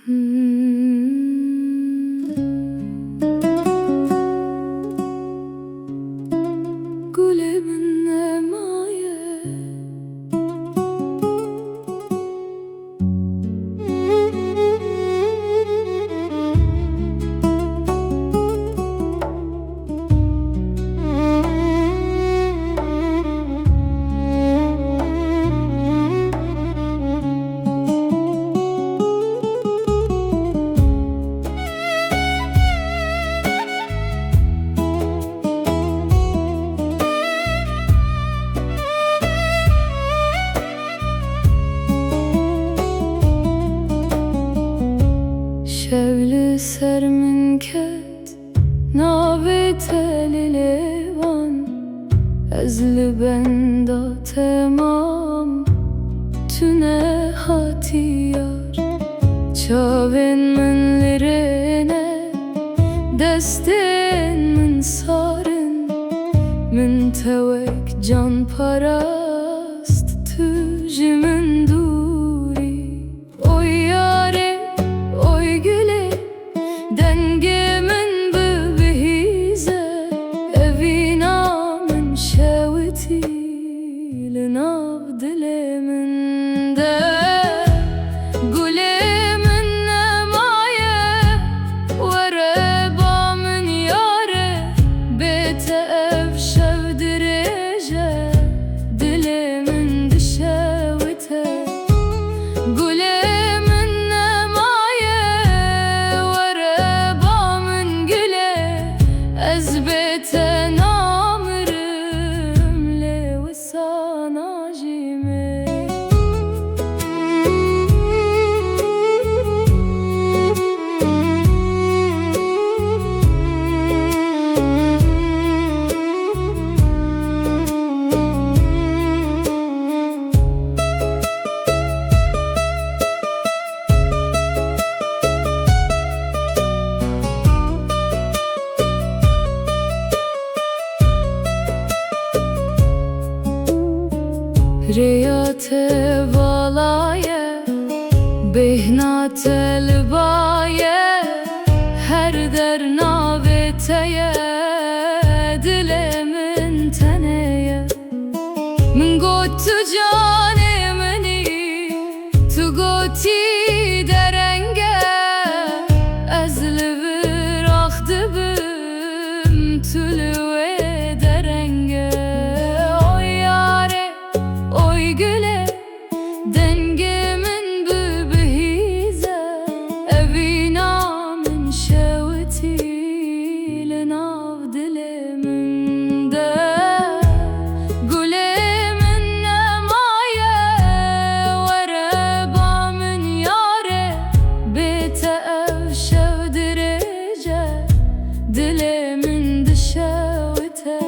Gule minne maye Şevli ser min ket navet elilevan ezli benda temam tüne hatiyar çavin min lirene destin min sarın min tevek can parast tüjimin duri oy yare oy güle dengemin behize evina min şevti linav dilemin de gulemin nemaye vereba min yare bete ev şevdireje dilemin dişevte gulemin nemaye vereba min güle ezbete namırım le vesana jime Reyate valaye behnate lbaye her der naveteye dilemin teneye min gotu canemeni tu goti derenge ezli bir ahdibim tülüve derenge oy yare oy güle dengemin behize evina min şevti linav dilemin de gulemin nemaye vereba min yare bete ev şevdirece dilemin dişevte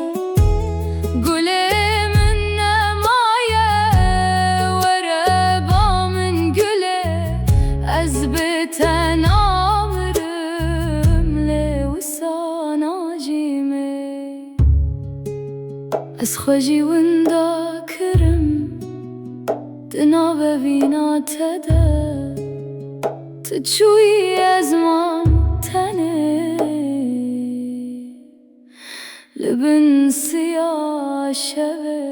gulemin nemaye vereba min güle ezbeten amrım le vesana jime ez xweji winda kirim dinave vîna te de tu çûyî ez mam tenê li bin siyah şevê